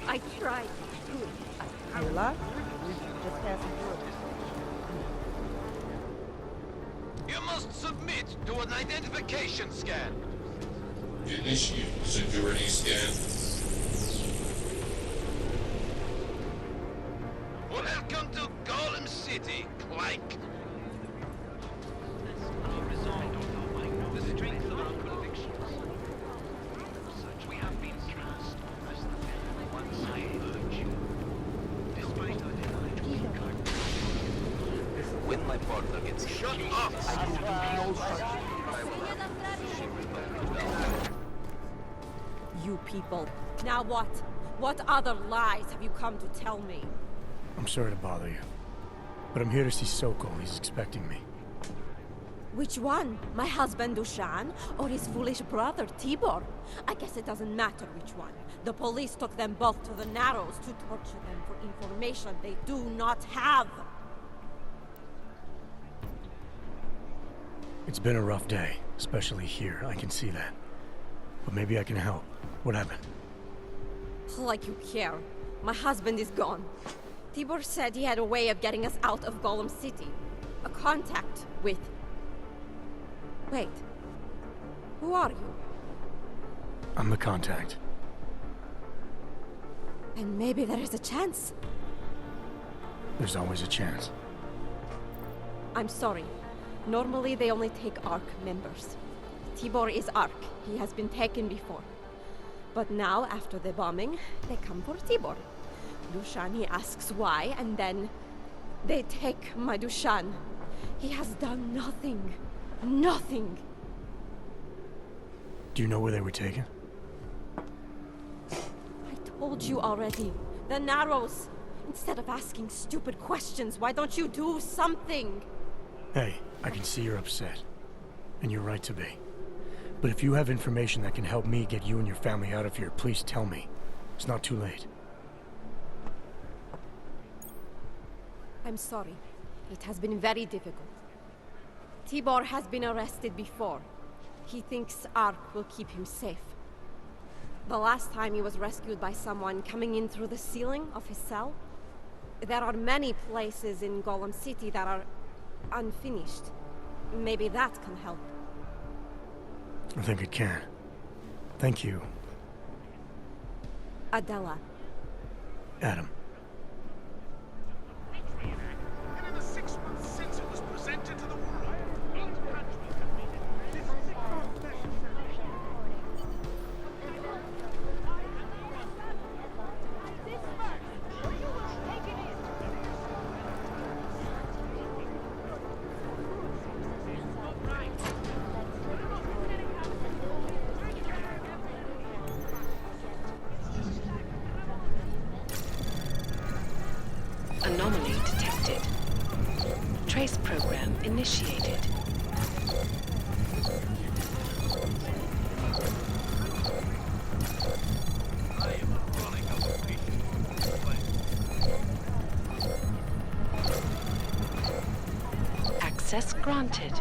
I tried. Are you alive? Just passing through. You must submit to an identification scan. Initiate security scan. Welcome to Golem City, Clank. The strength of our convictions. Such we have been cast as the villain once I urge you. Despite our when my partner gets here, shut up! I will do You people. Now what? What other lies have you come to tell me? I'm sorry to bother you, but I'm here to see Sokol. He's expecting me. Which one? My husband Dushan or his foolish brother Tibor? I guess it doesn't matter which one. The police took them both to the Narrows to torture them for information they do not have. It's been a rough day, especially here. I can see that. But maybe I can help. What happened? Like you care. My husband is gone. Tibor said he had a way of getting us out of Golem City. A contact with... Wait. Who are you? I'm the contact. And maybe there is a chance. There's always a chance. I'm sorry. Normally they only take ARC members. Tibor is ARC. He has been taken before. But now, after the bombing, they come for Tibor. Dushan, he asks why, and then they take my Dushan. He has done nothing. Nothing. Do you know where they were taken? I told you already. The Narrows. Instead of asking stupid questions, why don't you do something? Hey, I can see you're upset. And you're right to be. But if you have information that can help me get you and your family out of here, please tell me. It's not too late. I'm sorry. It has been very difficult. Tibor has been arrested before. He thinks ARC will keep him safe. The last time he was rescued by someone coming in through the ceiling of his cell. There are many places in Golem City that are unfinished. Maybe that can help. I think it can. Thank you, Adela. Adam. And in the 6 months since it was presented to the world, 8 countries have made Anomaly detected. Trace program initiated. Access granted.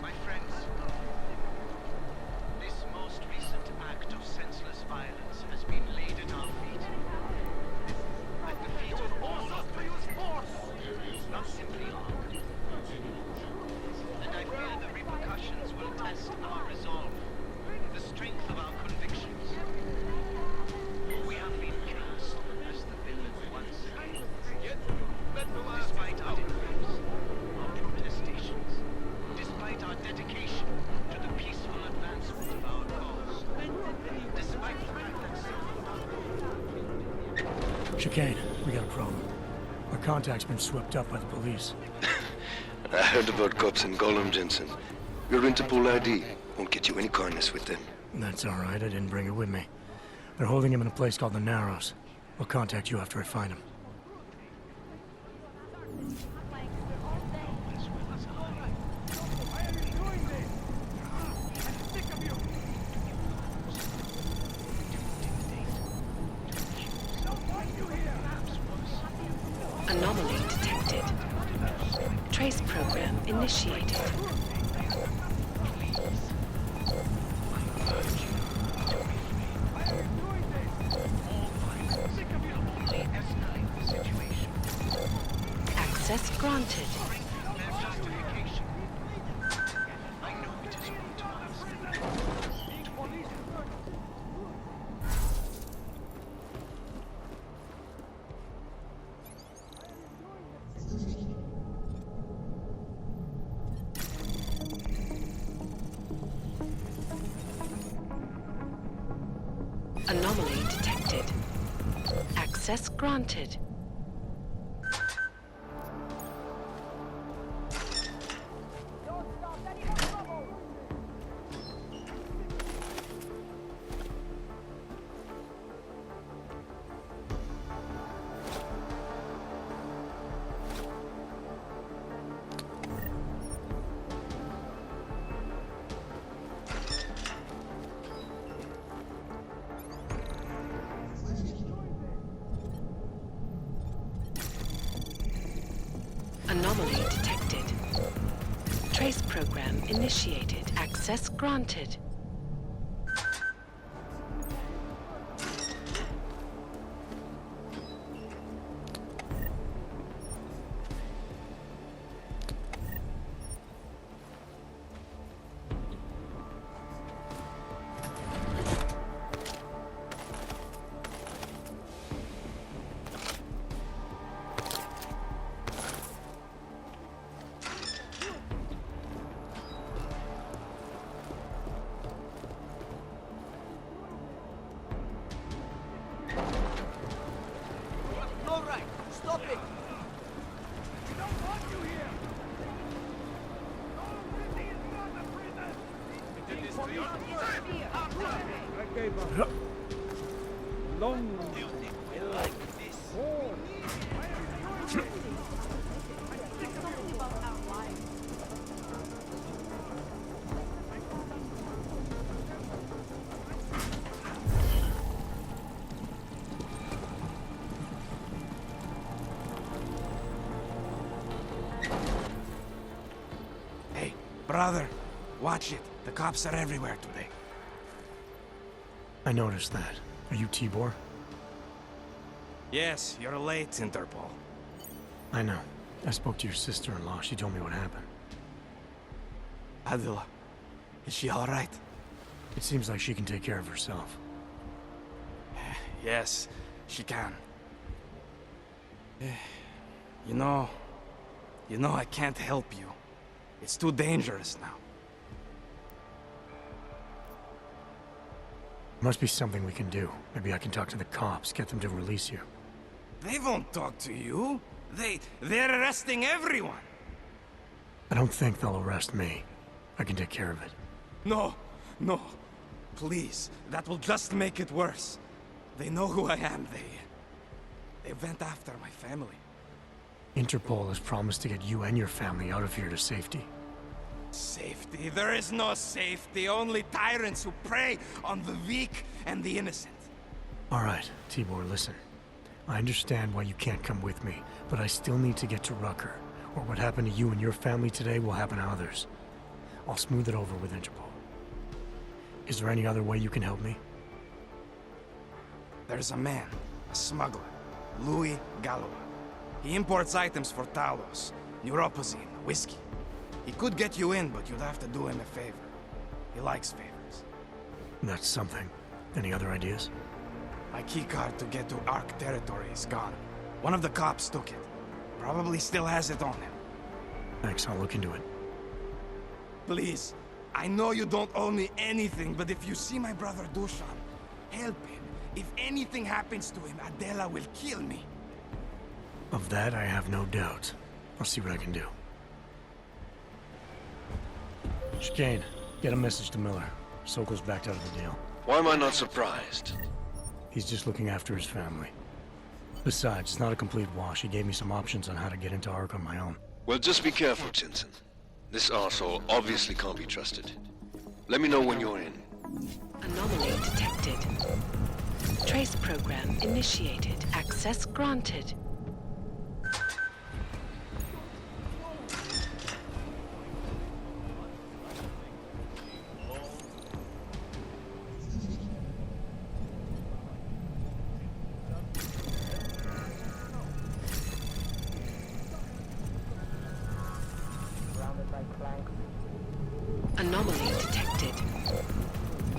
My friends, this most recent act of senseless violence has been laid at our feet. At the feet of all of force, not simply ARC. And I fear the repercussions will test our resolve, the strength of our convictions. We have been cast as the villain once again. Yet, despite our defense, our protestations, despite our dedication to the peaceful advancement of our cause, despite the fact that Chicane, we got a problem. Our contact's been swept up by the police. I heard about cops in Golem, Jensen. Your Interpol ID won't get you any kindness with them. That's all right, I didn't bring it with me. They're holding him in a place called the Narrows. I'll contact you after I find him. initiated. Access granted. Anomaly detected. Access granted. Anomaly detected. Trace program initiated. Access granted. All right, stop it! We don't want you here! I gave up. Long. Hey, brother, watch it. The cops are everywhere today. I noticed that. Are you Tibor? Yes, you're late, Interpol. I know. I spoke to your sister-in-law. She told me what happened. Adila, is she all right? It seems like she can take care of herself. Yes, she can. You know I can't help you. It's too dangerous now. Must be something we can do. Maybe I can talk to the cops, get them to release you. They won't talk to you. They're arresting everyone. I don't think they'll arrest me. I can take care of it. No. Please, that will just make it worse. They know who I am. They went after my family. Interpol has promised to get you and your family out of here to safety. Safety? There is no safety. Only tyrants who prey on the weak and the innocent. All right, Tibor, listen. I understand why you can't come with me, but I still need to get to Rucker, or what happened to you and your family today will happen to others. I'll smooth it over with Interpol. Is there any other way you can help me? There's a man, a smuggler, Louis Galois. He imports items for Talos, neuropozyne, whiskey. He could get you in, but you'd have to do him a favor. He likes favors. That's something. Any other ideas? My keycard to get to Ark territory is gone. One of the cops took it. Probably still has it on him. Thanks, I'll look into it. Please, I know you don't owe me anything, but if you see my brother Dushan, help him. If anything happens to him, Adela will kill me. Of that, I have no doubt. I'll see what I can do. Chicane, get a message to Miller. Sokol's backed out of the deal. Why am I not surprised? He's just looking after his family. Besides, it's not a complete wash. He gave me some options on how to get into Ark on my own. Well, just be careful, Jensen. This arsehole obviously can't be trusted. Let me know when you're in. Anomaly detected. Trace program initiated. Access granted.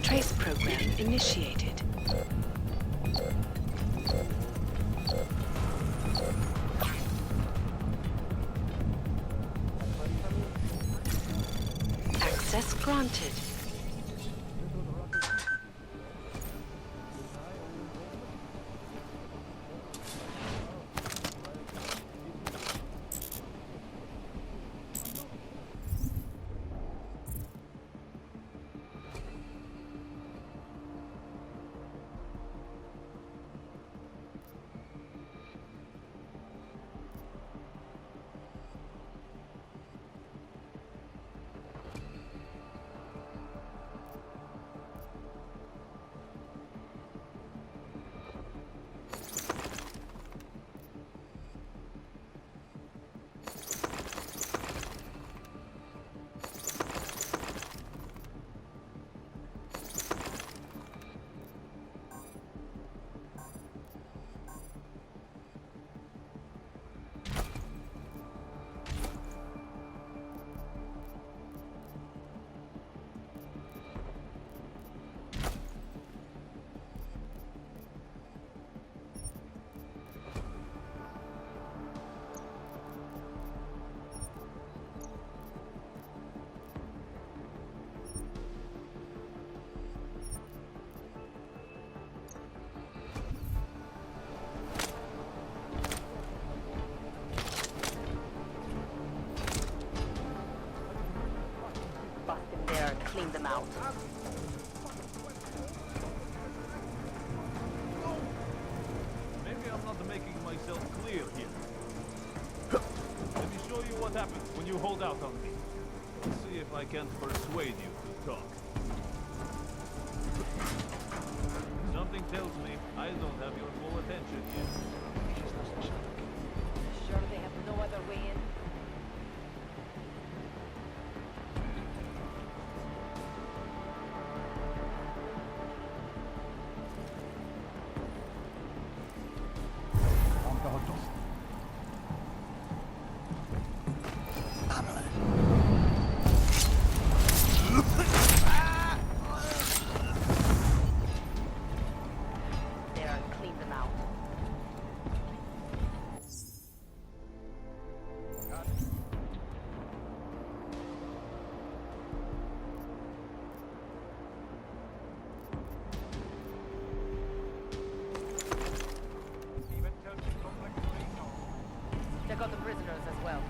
Trace program initiated. Access granted. Clean them out. Maybe I'm not making myself clear here. Let me show you what happens when you hold out on me. Let's see if I can persuade you to talk. Something tells me I don't have your full attention yet. Sure they have no other way in? Check out the prisoners as well.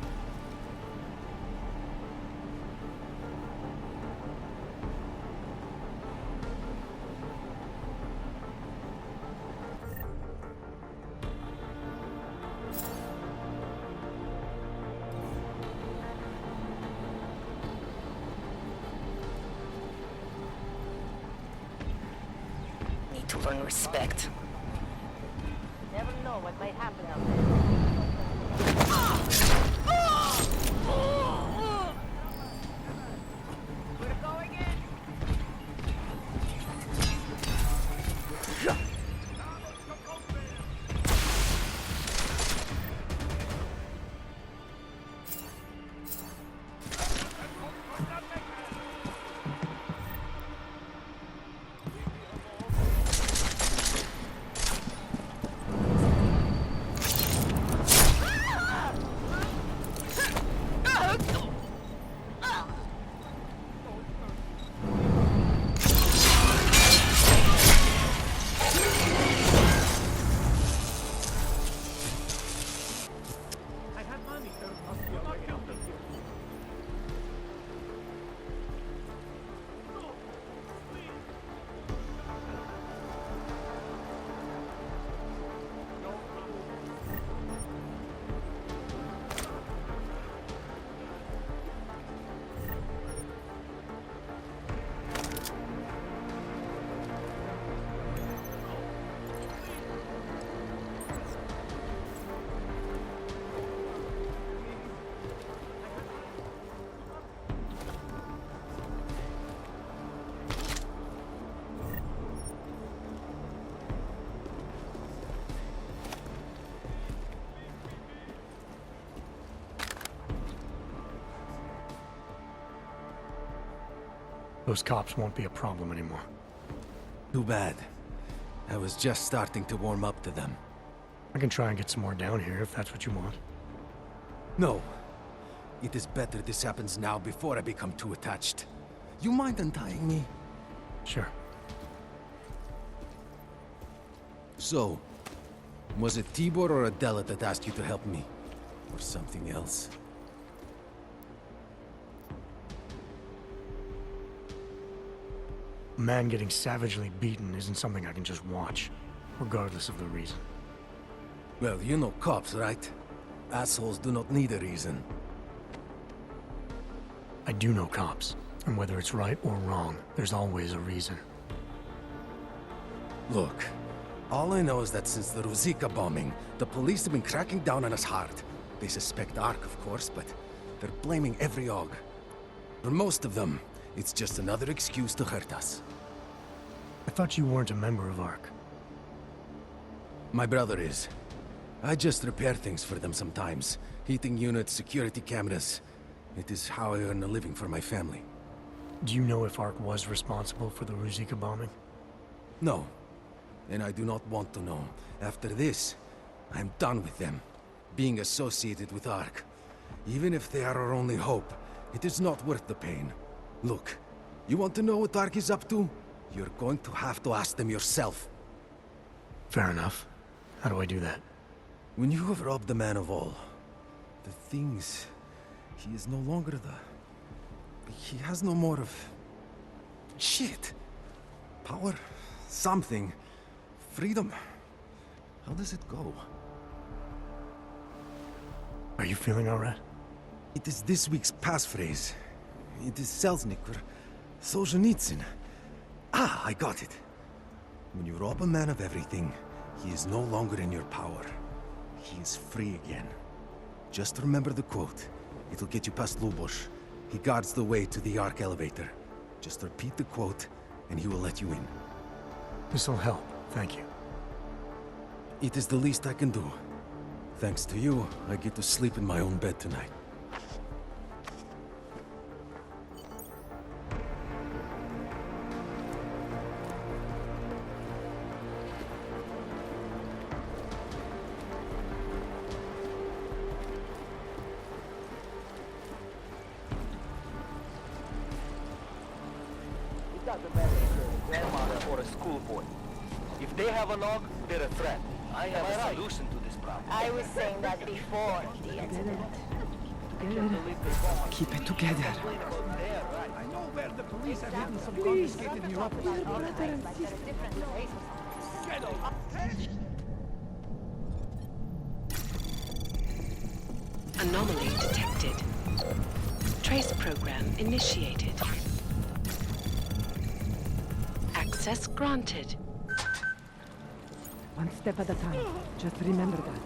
Need to learn respect. Never know what might happen out there. Those cops won't be a problem anymore. Too bad. I was just starting to warm up to them. I can try and get some more down here if that's what you want. No. It is better this happens now before I become too attached. You mind untying me? Sure. So, was it Tibor or Adela that asked you to help me? Or something else? A man getting savagely beaten isn't something I can just watch, regardless of the reason. Well, you know cops, right? Assholes do not need a reason. I do know cops, and whether it's right or wrong, there's always a reason. Look, all I know is that since the Ruzicka bombing, the police have been cracking down on us hard. They suspect Ark, of course, but they're blaming every AUG. For most of them, it's just another excuse to hurt us. I thought you weren't a member of ARK. My brother is. I just repair things for them sometimes. Heating units, security cameras. It is how I earn a living for my family. Do you know if ARK was responsible for the Ruzicka bombing? No. And I do not want to know. After this, I'm done with them. Being associated with ARK. Even if they are our only hope, it is not worth the pain. Look, you want to know what ARK is up to? You're going to have to ask them yourself. Fair enough. How do I do that? When you have robbed the man of all, the things... He is no longer the... He has no more of... Shit! Power? Something. Freedom. How does it go? Are you feeling alright? It is this week's passphrase. It is Selznick or Solzhenitsyn. Ah, I got it. When you rob a man of everything, he is no longer in your power. He is free again. Just remember the quote. It'll get you past Lubosh. He guards the way to the Ark elevator. Just repeat the quote, and he will let you in. This'll help, thank you. It is the least I can do. Thanks to you, I get to sleep in my own bed tonight. It doesn't matter if you're a grandmother or a schoolboy. If they have a log, they're a threat. I have a solution to this problem. I was saying that before the incident. Keep it together. I know where the police have hidden some confiscated neuropathy. Anomaly detected. Trace program initiated. Access granted. One step at a time. Just remember that.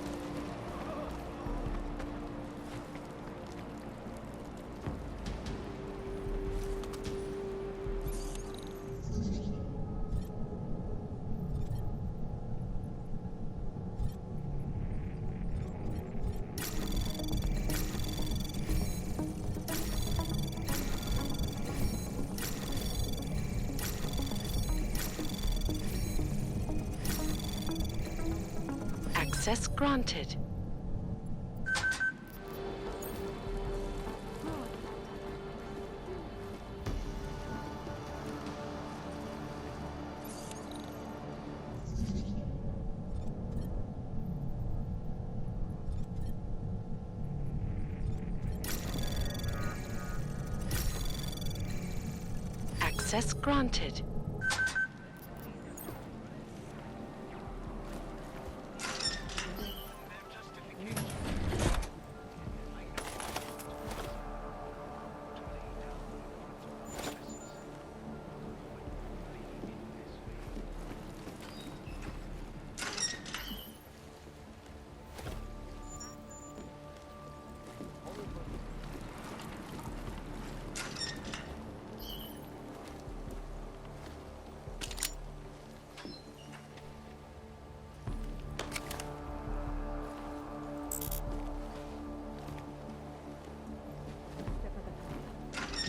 Access granted. Access granted.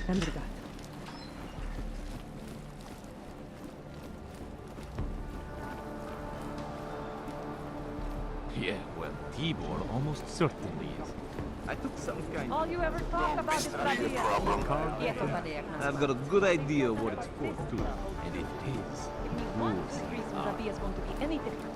Remember that. Yeah, well, Tibor almost certainly is. I took some kind All you ever talk about is Radia. Yes, I've got a good idea what it's for, too. And if it is, If you want to see reason Radia is going to be any different.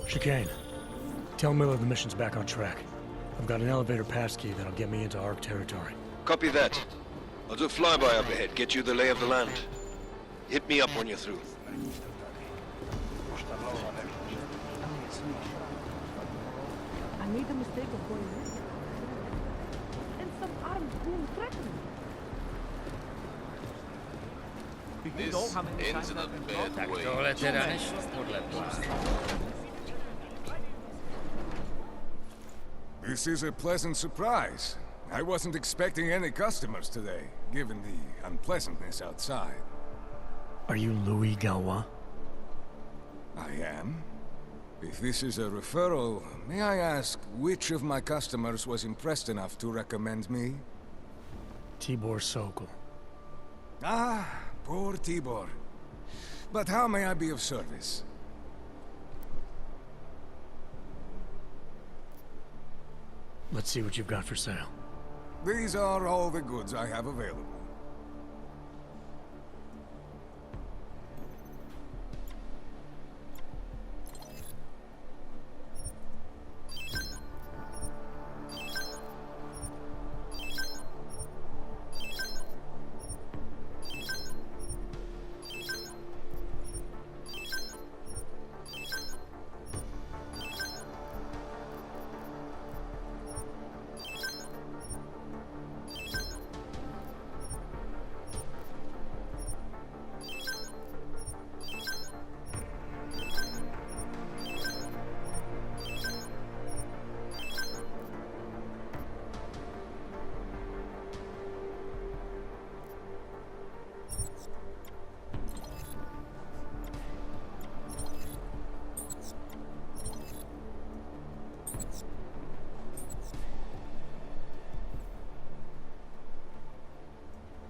Chicane. Tell Miller the mission's back on track. I've got an elevator passkey that'll get me into ARC territory. Copy that. I'll do a flyby up ahead, get you the lay of the land. Hit me up when you're through. I made the mistake of going in. And some armed goon threatened me. This ends in a bad way. Tohle teda nešlo podle plánu. This is a pleasant surprise. I wasn't expecting any customers today, given the unpleasantness outside. Are you Louis Galois? I am. If this is a referral, may I ask which of my customers was impressed enough to recommend me? Tibor Sokol. Ah, poor Tibor. But how may I be of service? Let's see what you've got for sale. These are all the goods I have available.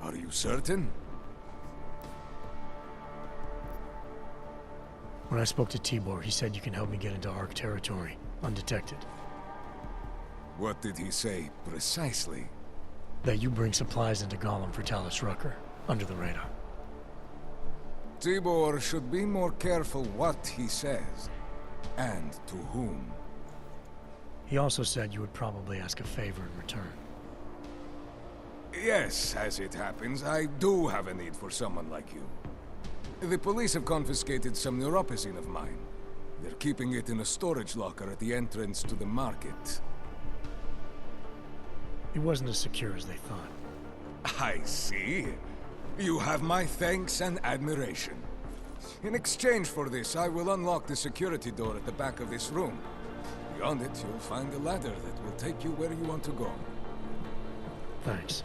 Are you certain? When I spoke to Tibor, he said you can help me get into ARC territory, undetected. What did he say, precisely? That you bring supplies into Gollum for Talus Rucker, under the radar. Tibor should be more careful what he says, and to whom. He also said you would probably ask a favor in return. Yes, as it happens, I do have a need for someone like you. The police have confiscated some neuropozyne of mine. They're keeping it in a storage locker at the entrance to the market. It wasn't as secure as they thought. I see. You have my thanks and admiration. In exchange for this, I will unlock the security door at the back of this room. Beyond it, you'll find a ladder that will take you where you want to go. Thanks.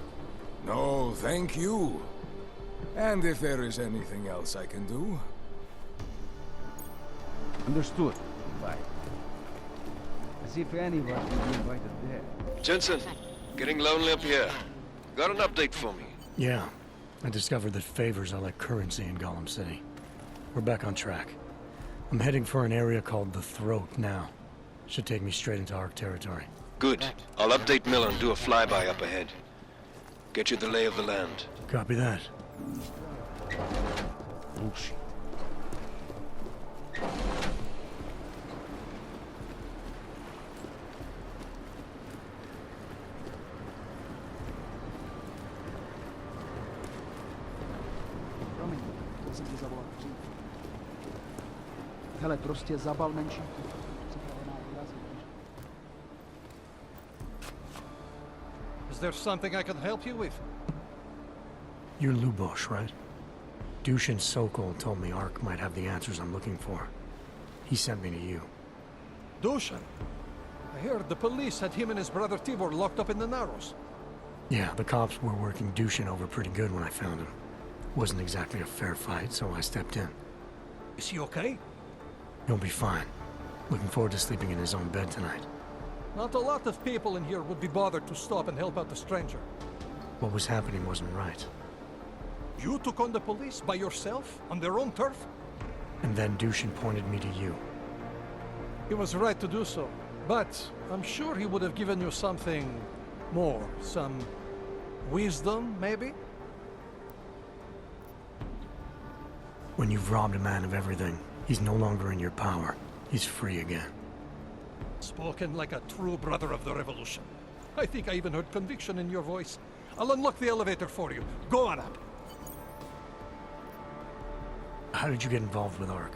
No, thank you. And if there is anything else I can do... Understood. Bye. As if anyone would be invited there. Jensen, getting lonely up here. Got an update for me? Yeah. I discovered that favors are like currency in Gollum City. We're back on track. I'm heading for an area called the Throat now. Should take me straight into Ark territory. Good. I'll update Miller and do a flyby up ahead. Get you the lay of the land. Copy that. Bullshit. Hele, prostě zabal menší. Is there something I can help you with? You're Lubosh, right? Dushin Sokol told me Ark might have the answers I'm looking for. He sent me to you. Dushan? I heard the police had him and his brother Tibor locked up in the Narrows. Yeah, the cops were working Dushin over pretty good when I found him. Wasn't exactly a fair fight, so I stepped in. Is he okay? He'll be fine. Looking forward to sleeping in his own bed tonight. Not a lot of people in here would be bothered to stop and help out the stranger. What was happening wasn't right. You took on the police by yourself, on their own turf? And then Dushin pointed me to you. He was right to do so, but I'm sure he would have given you something more. Some wisdom, maybe? When you've robbed a man of everything, he's no longer in your power. He's free again. Spoken like a true brother of the revolution. I think I even heard conviction in your voice. I'll unlock the elevator for you. Go on up. How did you get involved with Ark?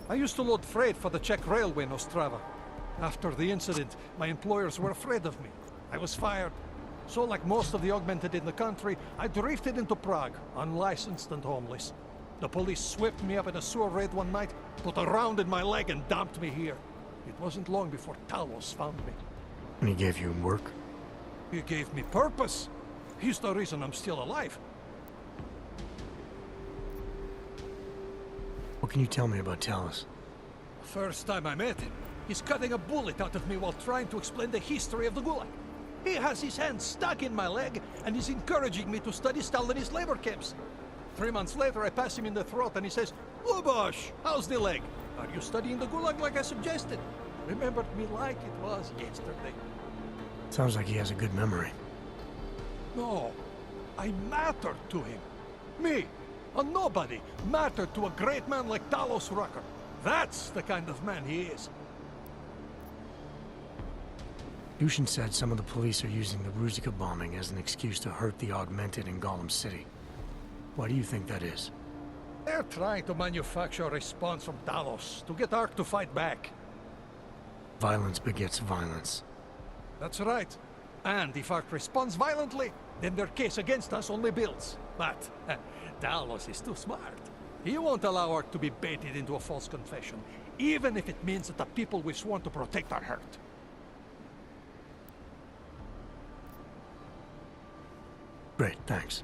I used to load freight for the Czech railway in Ostrava. After the incident, my employers were afraid of me. I was fired. So like most of the augmented in the country, I drifted into Prague, unlicensed and homeless. The police swept me up in a sewer raid one night, put a round in my leg and dumped me here. It wasn't long before Talos found me. And he gave you work? He gave me purpose. He's the reason I'm still alive. What can you tell me about Talos? First time I met him, he's cutting a bullet out of me while trying to explain the history of the Gulag. He has his hand stuck in my leg and is encouraging me to study Stalinist labor camps. 3 months later, I pass him in the throat and he says, "Lubosh, how's the leg? Are you studying the Gulag like I suggested?" Remembered me like it was yesterday. Sounds like he has a good memory. No, I mattered to him. Me, a nobody, mattered to a great man like Talos Rucker. That's the kind of man he is. Dushin said some of the police are using the Ruzicka bombing as an excuse to hurt the Augmented in Gollum City. Why do you think that is? They're trying to manufacture a response from Talos to get Ark to fight back. Violence begets violence. That's right. And if Ark responds violently, then their case against us only builds. But Talos is too smart. He won't allow Ark to be baited into a false confession, even if it means that the people we've sworn to protect are hurt. Great, thanks.